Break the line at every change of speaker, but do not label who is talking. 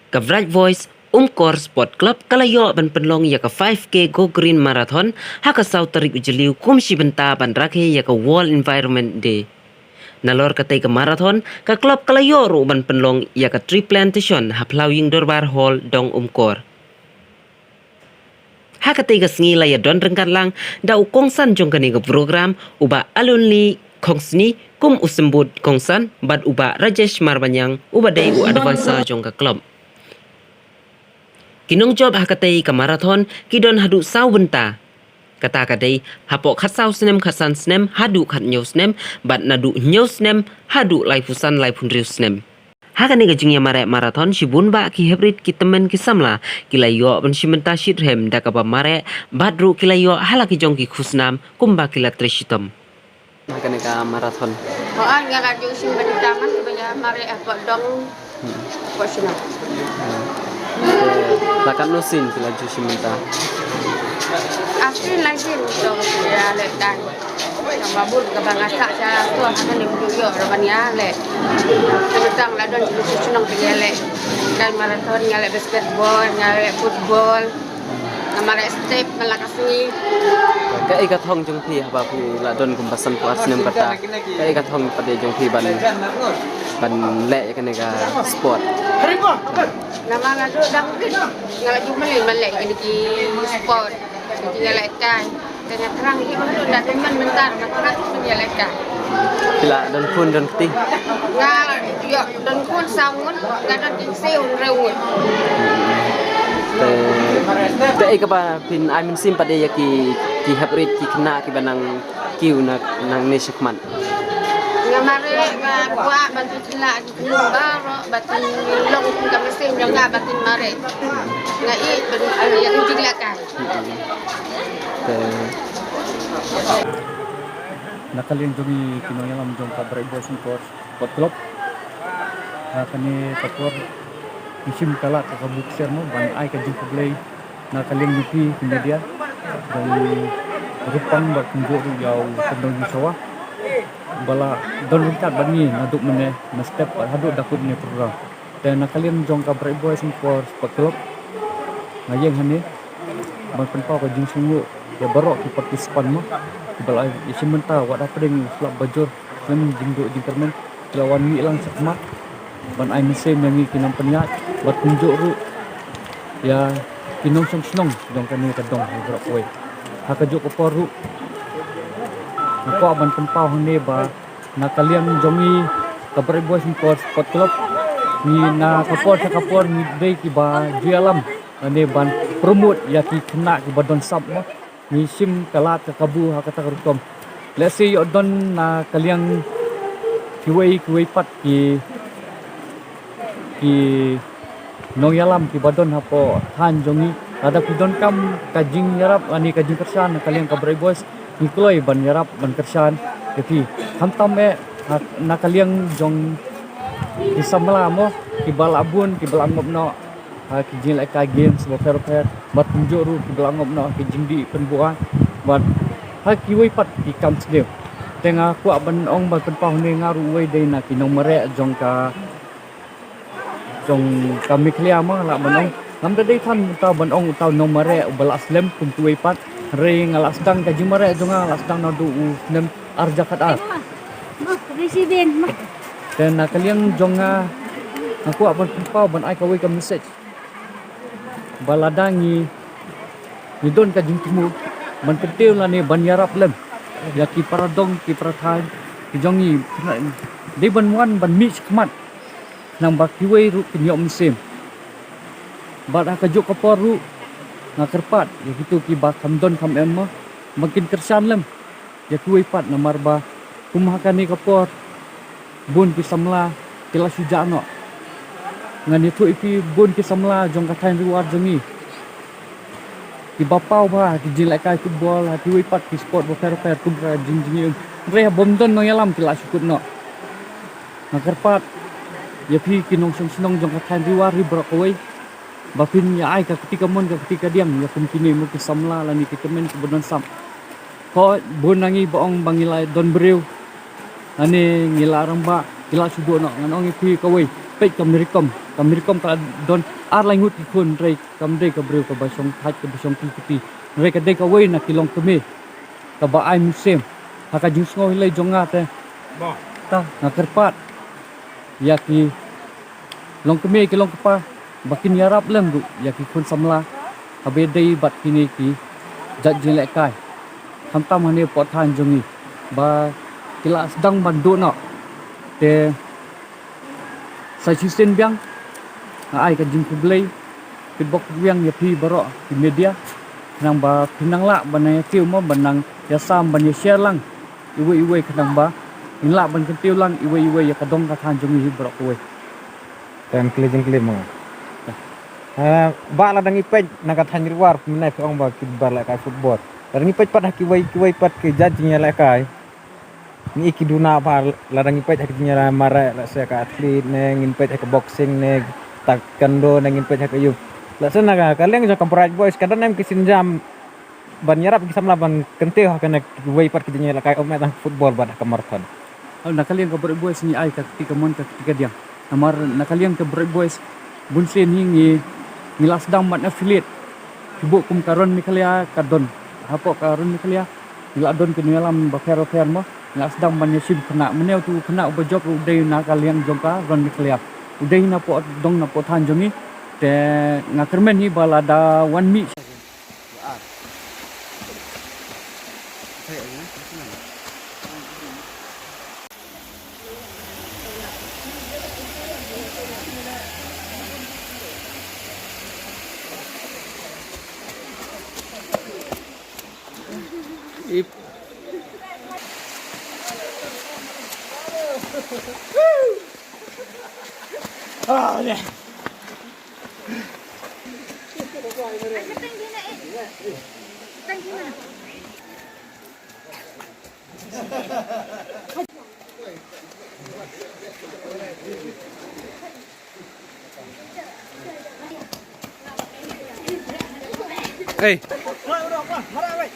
Ka Bright Voice Umkor Sport Club kalayo ban penlong ya ka 5K Go Green Marathon haka South Tarik Ujeliu kumsi benta ban rakhe ya ka World Environment Day. Nalor katay ka marathon ka club kalayo ro ban penlong ya ka tree plantation haplawing Dorbar Hall dong Umkor. Hakatay ka sngi ya don rengkat lang da ukongsan jong kani ka program uba alunli kongsni kum usembut kongsan bad uba Rajesh Marbanyang uba day u advisor jong ka club. Kinong job hakatay ka marathon kidon hadu saw benta. Kata kadai hapok khasaw snem khasan snem hadu khat nyaw snem bat nadu nyaw snem hadu lai pusan lai punriu snem. Hakani ka jingya mare marathon sibun ba ki hybrid ki temen ki samla kilayo ban simenta shithem da ka ba mare badru kilayo halaki jong ki khusnam kumba kila trishitam. Hakani ka marathon.
Hoan nga radyo sing banitaman kaya mare apa dong. Apa sina?
Lakan nusin kila jusi menta.
Asli lagi dong ya lekan. Yang babul ke bangasa saya tu akan dibujuk rabania le. Tentang ladon senang pilih dan marathon ngale basketball, ngale football. Namare step malakasni.
Ka ikat hong jong pi haba pi ladon kumpasan puas nem kata. Ka ikat hong pada jong pi ban le kan ka sport.
Nama ngadu dang ngale jumpa le di sport. Dinyalakan dengan terang itu dah teman bentar nak menyalakan.
Bila dan pun dan putih.
Ngal ya dan pun sangun gadan inseu reun.
Te ka pin amin sim pada ya ki hybrid ki kena ki banang kiu nang ne sekman.
Ngamare buat bantu celak di keluar batin long ka mesin yang batin mare. Ngai yang dilakan.
Nakalin jumi kinoyalam jong ka Bright Voice Umkor Sport Club. Kani takor isim kala ka bukser mo ban ay ka jing play nakalin yupi media dan rupang ba kunjo yaw kendong sawa bala don kat bani naduk mene na step hadu dakut ne program. Dan nakalin jong ka Bright Voice Umkor Sport Club ngayeng hani ban penpau ka jing sungu ya barok ki partisipan mo bala isim menta wad apa ding slap bajur nem jingdo internet lawan mi lang sakmat ban ai mesin yang kinam peniat buat tunjuk ru ya kinong senong dong kani kadong berok we hakajuk ko ru ko ban penpau hane ba nakalian jongi ka Bright Voice Umkor Sport Club ni na kapor ni dei ki ba jualam ane ban promote ya ki kena ki badon sab mo ni sim kalat ka kabu hakata rukom. Let's say yo don na kaliang kiwei pat ki nong yalam ki badon hapo han jongi ada kudon kam kajing yarap ani kajing kersan kaliang ka Bright Voice ni kloi ban yarap ban kersan jadi hantam na kaliang jong isamla mo ki balabun ki balangopno ki jing like games bo fair bat tunjuk ru ki balangopno ki jing di penbuan bat ha ki wei pat ki kam sedeu tenga ku ban ong ban penpau ne ngaru wei dei na ki nomere jong ka miklia ma la ban ong nam dei than ta ban ong ta nomere balas lem kum tu wei pat re ngalas dang ka jing mare jong ngalas dang na du nem arjakat al
Presiden
dan kalian jonga aku ban penpau ban ai ka wei ka message baladangi ni don ka jing timu man ketil la ni ban yarap lem ya ki paradong ki prathan ki jongi de ban wan ban mi skmat nang baki wei ru ki nyom sim bad ka juk kapor ru ngakerpat ya gitu ki ba kam don kam em makin kersan lem ya ki wei pat na marba kumahakan ni kapor bun ki samla kila sujano ngan itu ipi bun ki samla jong katain reward jongi ki bapau ba ki jilai kai football hati wei pat ki sport bo fair kum ra jing re bomdon no yalam kila sukut no nakarpat ya pi ki nong senong jong katain reward ri brok wei bapin ya ai ka ketika mon ka ketika diam ya kum kini mo ki samla lani ki temen ki bodon sam ko bun nangi boong bangilai don breu ani ngila ramba kila sudo no ngan ong ipi ka wei pek kamirikom ka don ar langut ikun rei kamdei ka breu ka basong thai ka basong ti rei ka dei ka wei na kilong keme ka ba ai musim haka jus ngoi lei jonga te ta na kerpat ya ki long keme ki long kapa bakin yarap lem du ya ki kun samla habe dei bat kini ki jat jin lek kai tham tam hane pot than jongi ba kila sedang bandu no te sai sisen biang na ai ka jing kublei pitbok biang ya pi baro di media nang ba pinang la banaya tiu mo banang ya sam ban ya share lang iwe kanang ba inla ban kan tiu lang iwe ya kadong ka than jongi baro kowe
dan kelihatan mga ba la dangi pej naga thanjir war minai ko ba ki bar la kai football dangi pej pat haki wai pat ke jajinya la kai ni ki duna ba la dangi pej haki nya mara la se ka atlet ne ngin pej haki boxing ne taekwondo ne ngin pej haki yu la se naga kaleng jo kampraj boys kadang nem kisin jam ban yarap ki samla ban kente ha kana wai pat ki nya la kai o metang football ba ka marathon
nakalian ka boys ni ai ka tika mon ka tika dia namar nakalian ka boys bunsen hingi nilas dang mat affiliate ibu kum karon mikalia kadon hapo karon mikalia ila don ke ngalam ba fer mo nilas dang man sim kena meneu tu kena ubajok udai nakalian jongka ron mikalia udai na po dong na po than jongi te ngakermen ni balada one mi
eh
Marah,